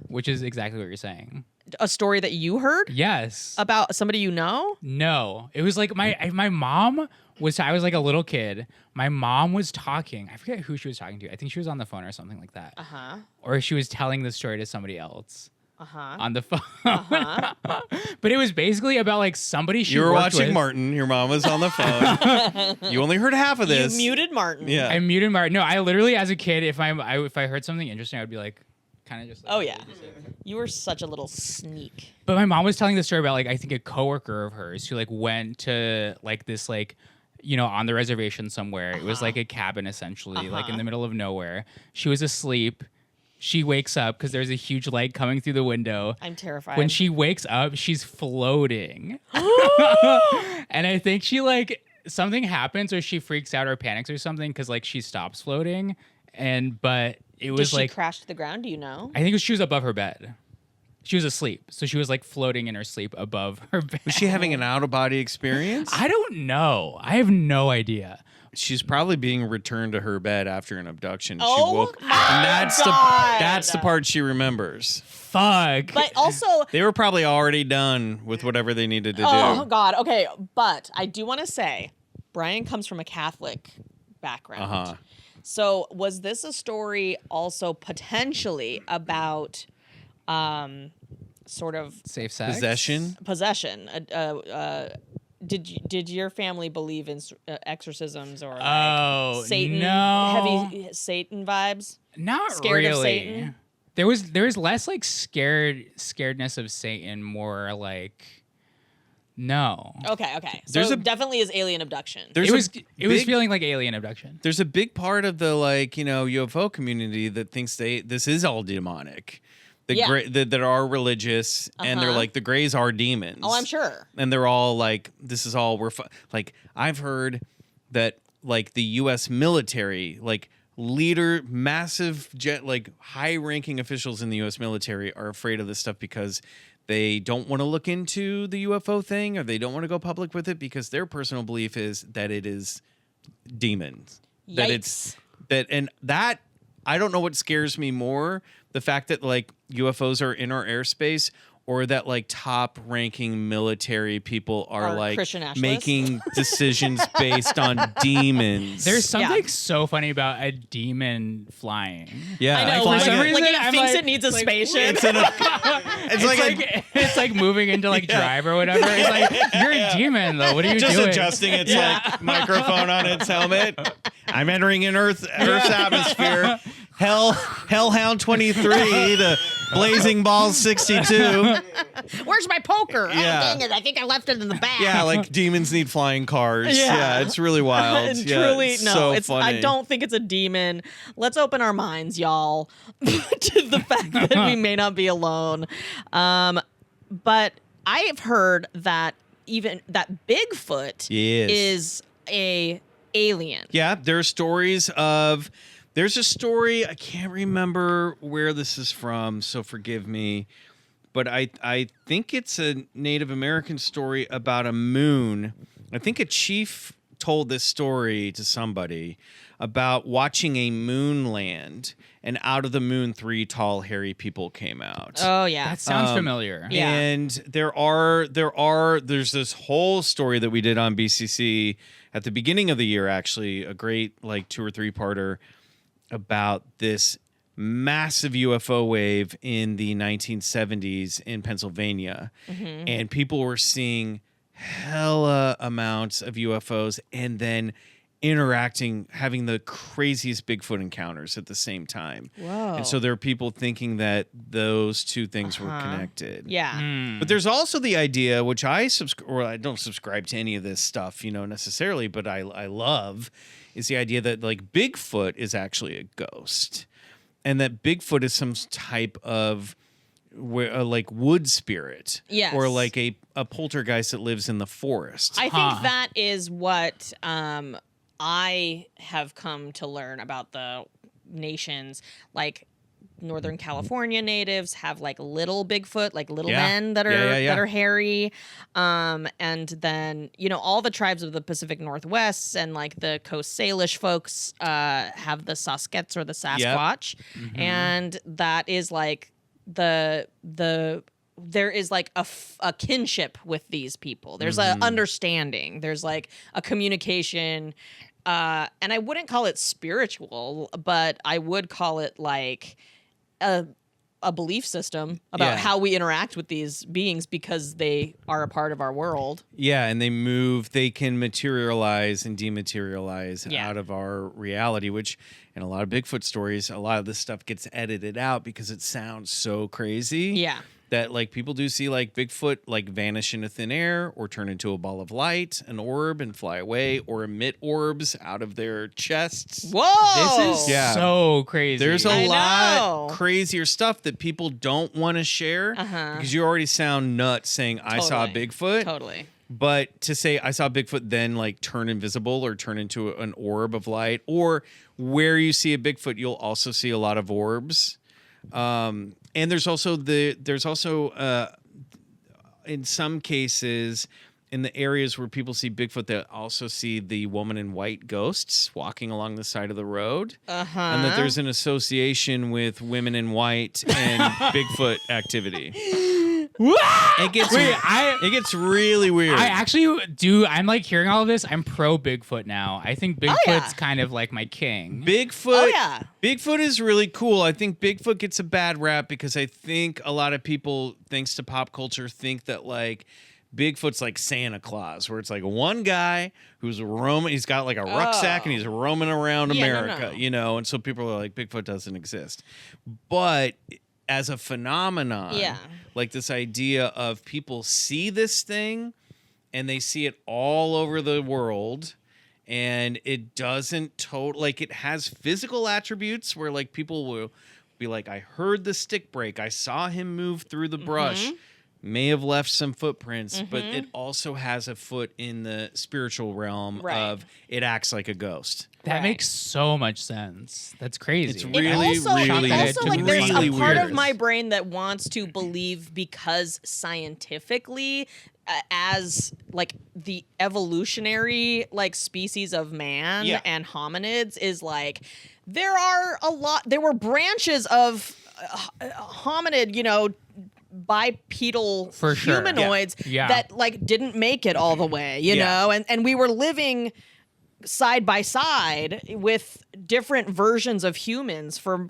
which is exactly what you're saying. A story that you heard Yes. about somebody you know? No, it was like my mom was. I was like a little kid. My mom was talking. I forget who she was talking to. I think she was on the phone or something like that. Or she was telling the story to somebody else. On the phone. But it was basically about like somebody she you were worked watching with. Martin. Your mom was on the phone. You only heard half of this. You muted Martin. Yeah. I muted Martin. No, I literally, as a kid, if I heard something interesting, I would be like, kind of just. Like, Oh yeah. You were such a little sneak. But my mom was telling the story about like I think a coworker of hers who like went to like this like on the reservation somewhere. It was like a cabin essentially, like in the middle of nowhere. She was asleep. She wakes up because there's a huge light coming through the window. I'm terrified. When she wakes up, she's floating. And I think she like something happens or she freaks out or panics or something because like she stops floating. But it was Did she like crash to the ground? Do you know? I think she was above her bed. She was asleep. So she was like floating in her sleep above her bed. Was she having an out of body experience? I don't know. I have no idea. She's probably being returned to her bed after an abduction. Oh she woke, my and that's God. the part she remembers. Fuck. But also, They were probably already done with whatever they needed to oh do. God. Okay, but I do want to say, Brian comes from a Catholic background. So was this a story also potentially about sort of Safe sex. Possession. Did your family believe in exorcisms or Oh, Satan, no. heavy Satan vibes? Not Scared of really. Satan? There was less like scaredness of Satan, more like no. Okay. So There's a- definitely is alien abduction. There's It was a big- feeling like alien abduction. There's a big part of the UFO community that thinks this is all demonic. that are religious, and they're Uh-huh. like the Greys are demons. Oh, I'm sure. And they're all like, this is all like I've heard that like the U.S. military, like massive like high-ranking officials in the U.S. military are afraid of this stuff because they don't want to look into the UFO thing, or they don't want to go public with it because their personal belief is that it is demons. That it's that I don't know what scares me more, the fact that like UFOs are in our airspace, or that like top ranking military people are like Christian nationalists. making decisions based on demons. There's something so funny about a demon flying. Yeah, I know. for Like, some like reason, it I'm thinks like- it needs a like, spaceship. it's like It's like moving into like Drive or whatever. It's like, you're a demon though. What are you just doing? adjusting its like microphone on its helmet. I'm entering in Earth's atmosphere. Hellhound 23 to Blazing Balls 62. Where's my poker? Yeah. Oh, dang it. I think I left it in the bag. Yeah, like demons need flying cars. Yeah. It's really wild. And Yeah, truly, it's no, so it's. funny. I don't think it's a demon. Let's open our minds, y'all, to the fact that we may not be alone. But I have heard that even that Bigfoot Yes. is a alien. Yeah, there are stories of. There's a story, I can't remember where this is from, so forgive me, but I think it's a Native American story about a moon. I think a chief told this story to somebody about watching a moon land, and out of the moon 3 tall hairy people came out. Oh yeah. That sounds familiar. Yeah. And there's this whole story that we did on BCC at the beginning of the year, actually, a great like 2 or 3 parter about this massive UFO wave in the 1970s in Pennsylvania. And people were seeing hella amounts of UFOs and then interacting, having the craziest Bigfoot encounters at the same time. Whoa. And so there are people thinking that those two things were connected. Yeah. But there's also the idea, which I don't subscribe to any of this stuff, necessarily, but I love, is the idea that like Bigfoot is actually a ghost, and that Bigfoot is some type of like wood spirit, Yes. or like a poltergeist that lives in the forest. I think that is what I have come to learn about the nations. Like Northern California natives have like little Bigfoot, like little men that are that are hairy, and then all the tribes of the Pacific Northwest and like the Coast Salish folks have the Saskets or the Sasquatch, and that is like there is like a kinship with these people. There's a understanding. There's like a communication, and I wouldn't call it spiritual, but I would call it like a belief system about how we interact with these beings because they are a part of our world. Yeah, and they can materialize and dematerialize out of our reality, which in a lot of Bigfoot stories, a lot of this stuff gets edited out because it sounds so crazy. Yeah. That like people do see like Bigfoot like vanish into thin air, or turn into a ball of light, an orb, and fly away, or emit orbs out of their chests. Whoa! This is so crazy. There's I a lot know. crazier stuff that people don't want to share because you already sound nuts saying I saw a Totally. Bigfoot. Totally. But to say I saw Bigfoot, then like turn invisible or turn into an orb of light, or where you see a Bigfoot, you'll also see a lot of orbs. And there's also in some cases in the areas where people see Bigfoot, they also see the woman in white ghosts walking along the side of the road. And that there's an association with women in white and Bigfoot activity. It gets really weird. I actually do. I'm like hearing all of this. I'm pro Bigfoot now. I think Bigfoot's kind of like my king. Bigfoot is really cool. I think Bigfoot gets a bad rap because I think a lot of people, thanks to pop culture, think that like Bigfoot's like Santa Claus, where it's like one guy who's roaming. He's got like a rucksack and he's roaming around America, and so people are like, Bigfoot doesn't exist. But as a phenomenon, like this idea of people see this thing and they see it all over the world, and it doesn't like it has physical attributes where like people will be like, I heard the stick break. I saw him move through the brush. May have left some footprints, but it also has a foot in the spiritual realm of it acts like a ghost. That makes so much sense. That's crazy. It's really, also, really, also like there's really a part weird. of my brain that wants to believe because scientifically as like the evolutionary like species of man and hominids is like there were branches of hominid, you know, bipedal For sure. humanoids that like didn't make it all the way, you know, and we were living side by side with different versions of humans for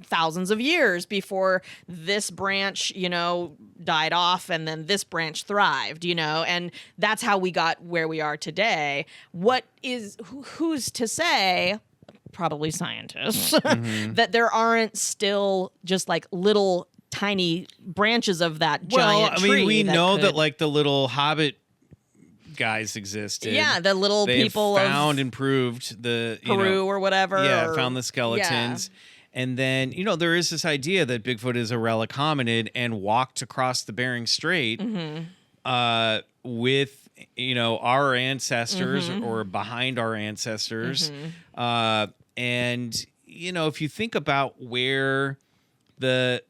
thousands of years before this branch, you know, died off and then this branch thrived, you know, and that's how we got where we are today. Who's to say, probably scientists, that there aren't still just like little tiny branches of that giant tree. Well, I mean, we know could, that like the little hobbit guys existed. Yeah, the little people found of and proved the Peru or whatever. Yeah, or, found the skeletons. And then, you know, there is this idea that Bigfoot is a relic hominid and walked across the Bering Strait with, you know, our ancestors or behind our ancestors. And, you know, if you think about where the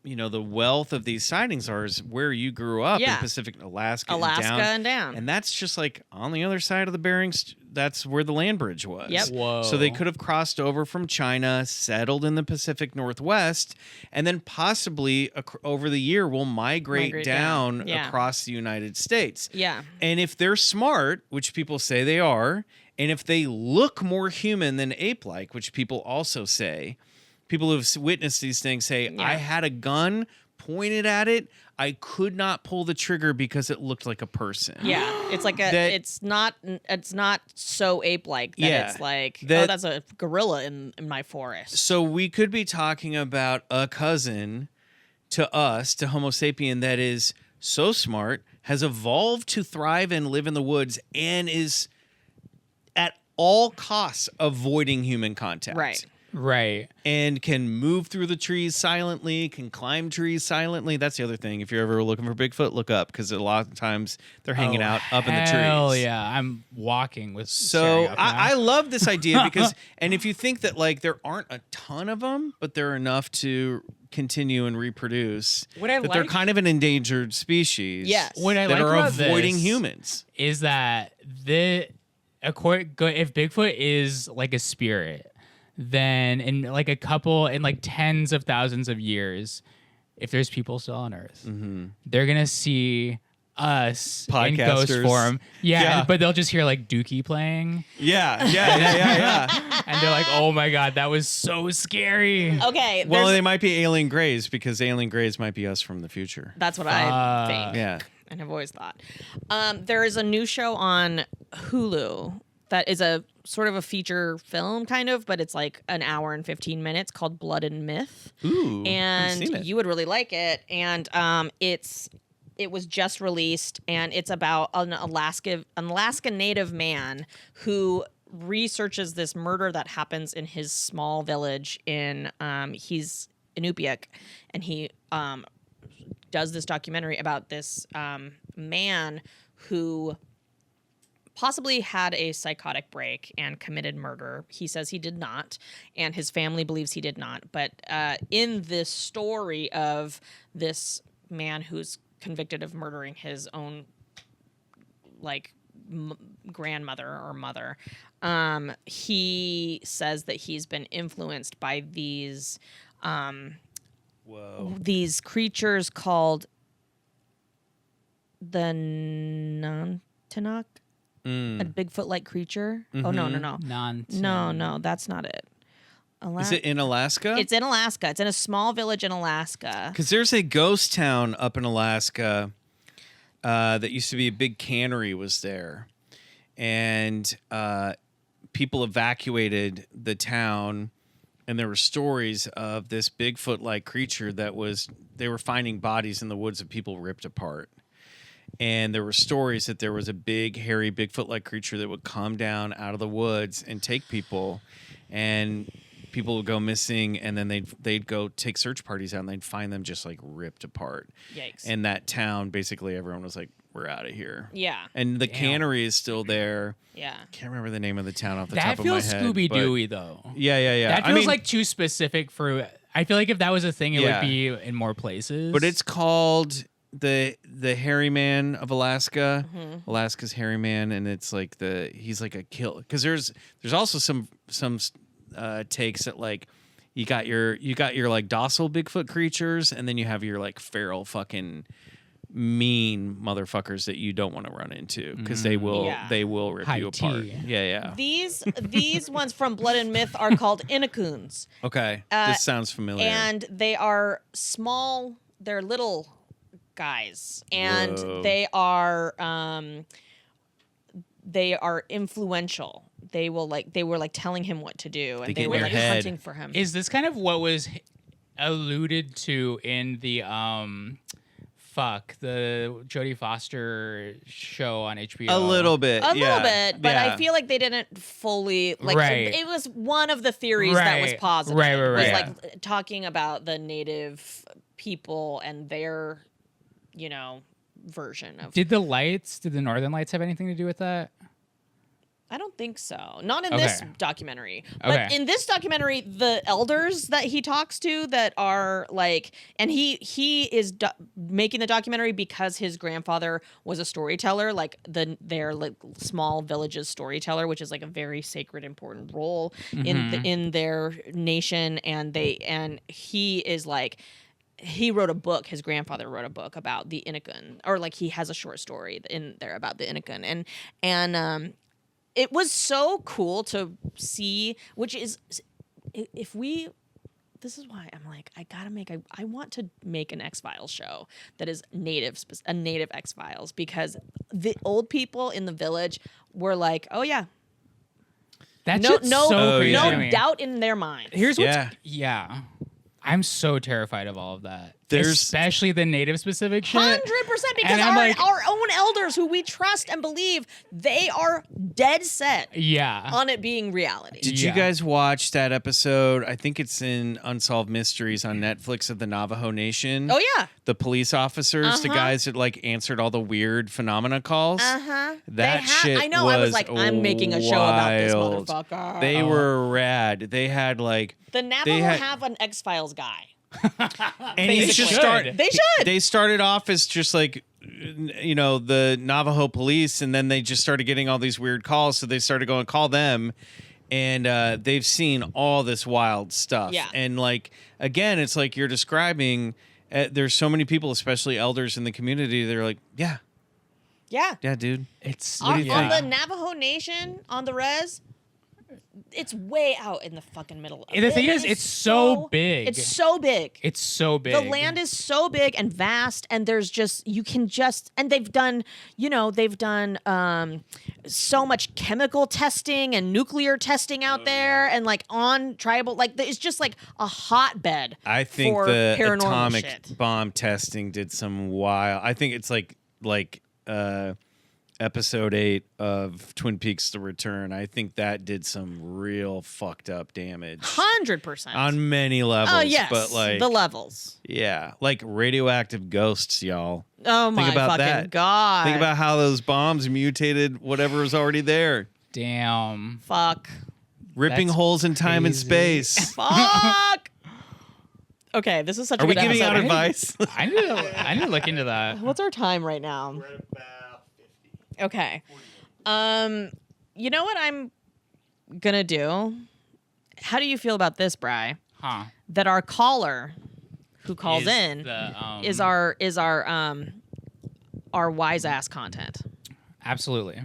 you know, the wealth of these sightings are is where you grew up in Pacific Alaska and down. And that's just like on the other side of the Bering. That's where the land bridge was. Yep. Whoa. So they could have crossed over from China, settled in the Pacific Northwest, and then possibly over the year will migrate down across the United States. Yeah. And if they're smart, which people say they are, and if they look more human than ape-like, which people also say, people who've witnessed these things say, I had a gun pointed at it. I could not pull the trigger because it looked like a person. Yeah, it's like it's not so ape-like that it's like, oh, that's a gorilla in my forest. So we could be talking about a cousin to us, to Homo sapien, that is so smart, has evolved to thrive and live in the woods, and is at all costs avoiding human contact. Right. And can move through the trees silently, can climb trees silently. That's the other thing. If you're ever looking for Bigfoot, look up, because a lot of times they're hanging out up in the trees. Hell yeah. I'm walking with So I love this idea because, and if you think that like there aren't a ton of them, but there are enough to continue and reproduce, that they're kind of an endangered species. Yes. What I that like are about avoiding this humans. is that if Bigfoot is like a spirit, then in like tens of thousands of years, if there's people still on Earth, they're gonna see us in ghost form. Yeah, but they'll just hear like Dookie playing. Yeah. And they're like, oh my God, that was so scary. Okay. Well, they might be alien greys, because alien greys might be us from the future. That's what I think. Yeah. And I've always thought. There is a new show on Hulu that is a sort of a feature film kind of, but it's like an hour and 15 minutes, called Blood and Myth. Ooh, and you would really like it. And it was just released, and it's about an Alaska Native man who researches this murder that happens in his small village in he's Inupiaq, and he does this documentary about this man who possibly had a psychotic break and committed murder. He says he did not, and his family believes he did not. But in this story of this man who's convicted of murdering his own, like, grandmother or mother, he says that he's been influenced by these these creatures called the Nantinak. A Bigfoot-like creature. Oh, no. No, that's not it. Is it in Alaska? It's in Alaska. It's in a small village in Alaska. Because there's a ghost town up in Alaska that used to be a big cannery was there. And people evacuated the town, and there were stories of this Bigfoot-like creature they were finding bodies in the woods of people ripped apart. And there were stories that there was a big, hairy, Bigfoot-like creature that would come down out of the woods and take people. And people would go missing, and then they'd go take search parties out, and they'd find them just like ripped apart. Yikes. And that town, basically, everyone was like, "We're out of here." Yeah. And the Damn. cannery is still there. Yeah. Can't remember the name of the town off the That top of my feels head. Scooby but- Dooey though. Yeah. That I feels mean, like too specific for. I feel like if that was a thing, it Yeah. would be in more places. but it's called the Hairy Man of Alaska. Alaska's Hairy Man, and it's like he's like a kill, because there's also some takes that like you got your like docile Bigfoot creatures, and then you have your like feral fucking mean motherfuckers that you don't want to run into, because they will Yeah. rip High you apart. tea. Yeah. These ones from Blood and Myth are called Inacoons. Okay, this sounds familiar. And they are small, they're little guys. And Whoa. they are influential. They were like telling him what to do, and They they get in were your like head. hunting for him. Is this kind of what was alluded to in the the Jodie Foster show on HBO? a little bit, A yeah. little bit, but I Yeah. feel like they didn't fully like. Right. It was one of the theories that was Right. positive. Right. It was Yeah. like talking about the native people and their, version of. Did the Northern Lights have anything to do with that? I don't think so. Not in this Okay. documentary. But Okay. in this documentary, the elders that he talks to that are like, and he is making the documentary because his grandfather was a storyteller, like their like small village's storyteller, which is like a very sacred, important role in their nation. And he is like, he wrote a book. His grandfather wrote a book about the Inukun, or like he has a short story in there about the Inukun, and it was so cool to see, which is, this is why I'm like, I want to make an X-Files show that is a native X-Files, because the old people in the village were like, oh yeah, That's no so crazy to me. doubt in their mind. Here's Yeah. yeah. I'm so terrified of all of that. There's- especially the native specific shit. 100%, because And I'm like- our own elders who we trust and believe, they are dead set Yeah. on it being reality. Did you Yeah. guys watch that episode? I think it's in Unsolved Mysteries on Netflix, of the Navajo Nation. Oh yeah. The police officers, the guys that like answered all the weird phenomena calls. That shit I know. I was was like, I'm making a show about this wild. motherfucker. They were rad. They had like, The Navajo they had- have an X-Files guy. and he They just should. started. They should. They started off as just like, the Navajo police, and then they just started getting all these weird calls. So they started going, call them. And they've seen all this wild stuff. Yeah. And like, again, it's like you're describing, there's so many people, especially elders in the community, they're like, yeah, dude. It's On yeah. the Navajo Nation, on the res, it's way out in the fucking middle of The thing it is, it's so big. It's so big. It's so big. The land is so big and vast, and there's and they've done so much chemical testing and nuclear testing out there, and like on tribal, like it's just like a hotbed. I think for the paranormal atomic shit. bomb testing did some wild. I think it's like episode 8 of Twin Peaks: The Return. I think that did some real fucked up damage 100% on many levels. Oh yes, but like the levels. yeah, like radioactive ghosts, y'all. Oh my about fucking that. god! Think about how those bombs mutated whatever was already there, Damn. fuck. ripping That's holes in time and crazy. space. Fuck. Okay, this is such a Are we good giving out episode. advice? I need to look into that. What's our time right now? We're at about 50. Okay. You know what I'm gonna do? How do you feel about this, Bri? Huh. That our caller who calls Is in the, is our wise ass content. Absolutely.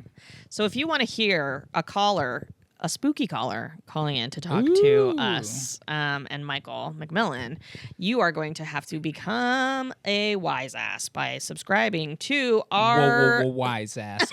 So if you want to hear a caller, a spooky caller calling in to talk to us and Michael McMillian, you are going to have to become a wise ass by subscribing to our Whoa, wise ass.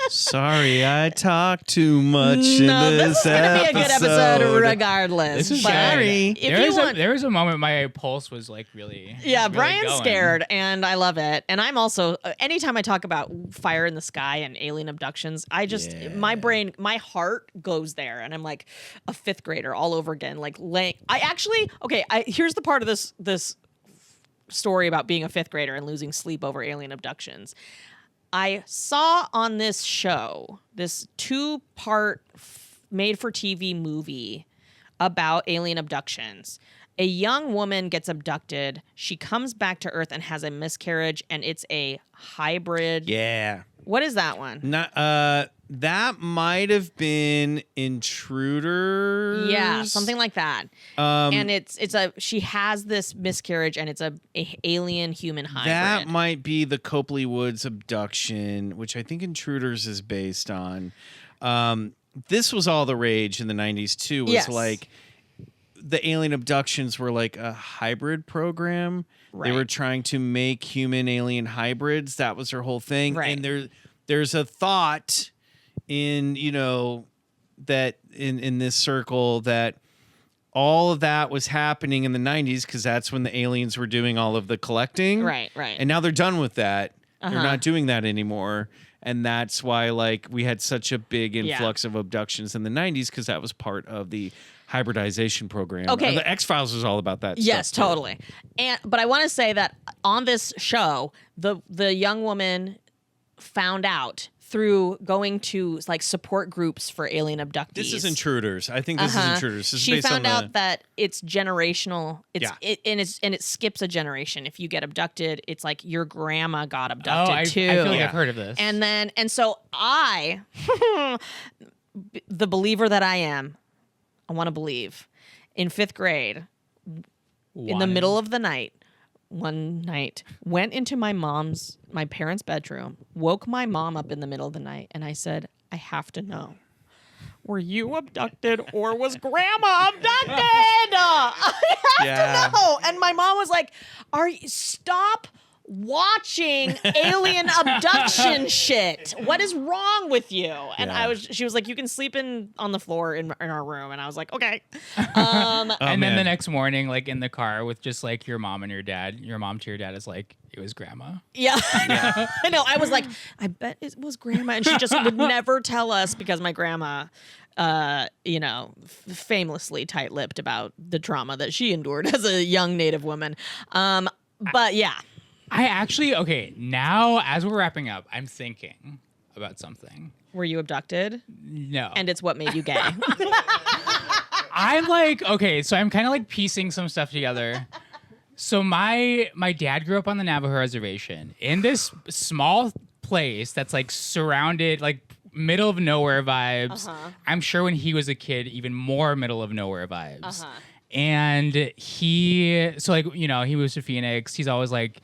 Sorry, I talk too much No, in this is gonna be a good episode regardless. This is but Sorry. if there was a moment my pulse was like really. yeah, really Brian's going. scared, and I love it. And I'm also, anytime I talk about fire in the sky and alien abductions, I just, my brain, my heart heart goes there, and I'm like a fifth grader all over again. Like here's the part of this story about being a fifth grader and losing sleep over alien abductions. I saw on this show, this 2-part made-for-TV movie about alien abductions. A young woman gets abducted. She comes back to Earth and has a miscarriage, and it's a hybrid. Yeah. What is that one? That might have been Intruders. Yeah, something like that. And she has this miscarriage, and it's a alien human hybrid. That might be the Copley Woods abduction, which I think Intruders is based on. This was all the rage in the 90s too. Was like the alien abductions were like a hybrid program. Right. They were trying to make human alien hybrids. That was their whole thing. Right. And there's a thought in, that in this circle that all of that was happening in the 90s because that's when the aliens were doing all of the collecting. Right. And now they're done with that. They're not doing that anymore. And that's why we had such a big influx of abductions in the 90s because that was part of the hybridization program. Okay. The X-Files was all about that Yes, stuff, totally. But I want to say that on this show, the young woman found out through going to like support groups for alien abductees. This is Intruders. I think this is Intruders. This is she based found on out that it's generational. And it skips a generation. If you get abducted, it's like your grandma got abducted too. I feel like I've heard of this. And so I, the believer that I am, I want to believe. In 5th grade, in the middle of the night, one night, went into my parents' bedroom, woke my mom up in the middle of the night, and I said, I have to know. Were you abducted or was grandma abducted? I have to know. And my mom was like, stop watching alien abduction shit. What is wrong with you? And she was like, you can sleep on the floor in our room. And I was like, okay. And then the next morning, like in the car with just like your mom and your dad, your mom to your dad is like, it was grandma. Yeah. I know. I was like, I bet it was grandma. And she just would never tell us because my grandma, famously tight-lipped about the trauma that she endured as a young Native woman. But yeah. I actually, now as we're wrapping up, I'm thinking about something. Were you abducted? No. And it's what made you gay. I'm like, so I'm kind of like piecing some stuff together. So my dad grew up on the Navajo reservation in this small place that's like surrounded, like middle of nowhere vibes. I'm sure when he was a kid, even more middle of nowhere vibes. And he moves to Phoenix. He's always like,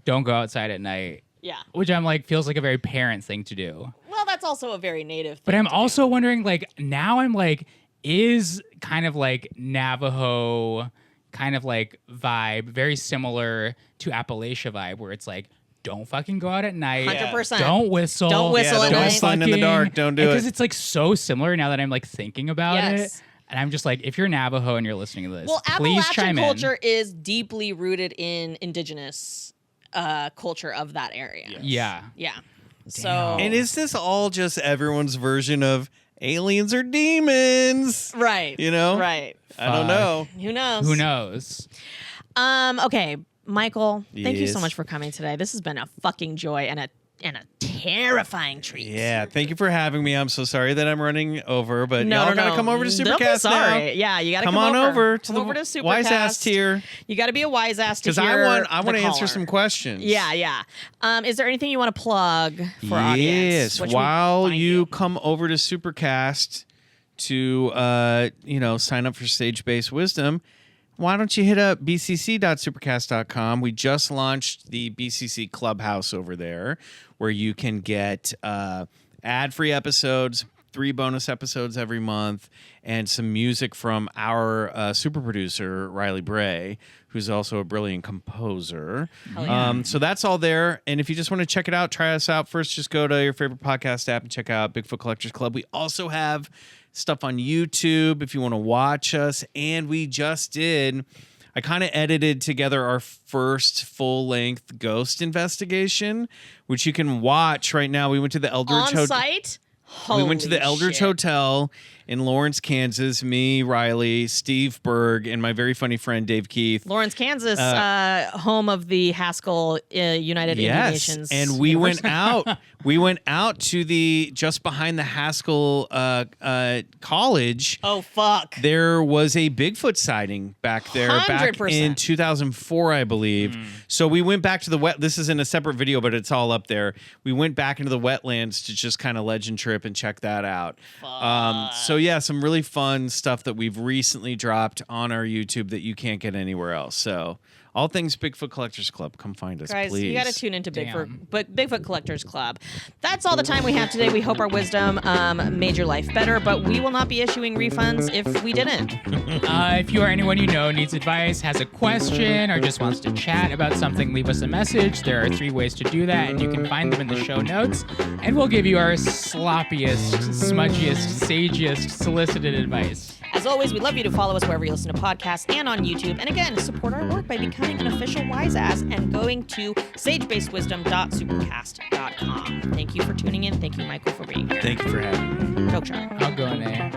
don't go outside at night. Yeah. Which I'm like, feels like a very parent thing to do. Well, that's also a very Native thing. But I'm also wondering, like, now I'm like, is kind of like Navajo kind of like vibe very similar to Appalachia vibe, where it's like, don't fucking go out at night. 100%. Don't whistle. Don't whistle at don't night. whistle in the dark. Don't do it. Because it's like so similar now that I'm like thinking about it. Yes. And I'm just like, if you're Navajo and you're listening to this, Well, please chime Appalachian in. culture is deeply rooted in Indigenous culture of that area. Yeah. Yeah. Damn. So. And is this all just everyone's version of aliens or demons? Right. Right. I don't know. Who knows? Who knows? Okay, Michael, thank you so Yes. much for coming today. This has been a fucking joy and a terrifying treat. Yeah, thank you for having me. I'm so sorry that I'm running over, but No, y'all no, gotta no. come over to Don't be Supercast sorry. now. Yeah, you gotta Come on over to Come the over to Supercast. Wise Ass tier. You gotta be a wise ass to Because hear I want the to answer caller. some questions. Yeah. Is there anything you want to plug for our audience? Yes. Which would While find you come over to Supercast to sign up for Sage-Based Wisdom, why don't you hit up bcc.supercast.com? We just launched the BCC Clubhouse over there, where you can get ad-free episodes, 3 bonus episodes every month, and some music from our super producer, Riley Bray, who's also a brilliant composer. So that's all there. And if you just want to check it out, try us out first, just go to your favorite podcast app and check out Bigfoot Collectors Club. We also have stuff on YouTube if you want to watch us. And we just did, I kind of edited together our first full-length ghost investigation, which you can watch right now. We went to the Eldridge on site. We went to the Holy Eldridge shit. Hotel in Lawrence, Kansas. Me, Riley, Steve Berg, and my very funny friend Dave Keith. Lawrence, Kansas, home of the Haskell United Indian Nations. And we went University. out. We went out to the just behind the Haskell College. Oh fuck! There was a Bigfoot sighting back there back 100%. in 2004, I believe. So we went back to the wet. This is in a separate video, but it's all up there. We went back into the wetlands to just kind of legend trip and check that out. So yeah, some really fun stuff that we've recently dropped on our YouTube that you can't get anywhere else. So all things Bigfoot Collectors Club, come find us, Guys, please. you got to tune into Damn. Bigfoot Collectors Club. That's all the time we have today. We hope our wisdom made your life better, but we will not be issuing refunds if we didn't. If you or anyone you know needs advice, has a question, or just wants to chat about something, leave us a message. There are 3 ways to do that, and you can find them in the show notes. And we'll give you our sloppiest, smudgiest, sagiest solicited advice. As always, we'd love you to follow us wherever you listen to podcasts and on YouTube. And again, support our work by becoming an official wise ass and going to sagebasedwisdom.supercast.com. Thank you for tuning in. Thank you, Michael, for being here. Thank you for having me. Joke shot. I'll go in there.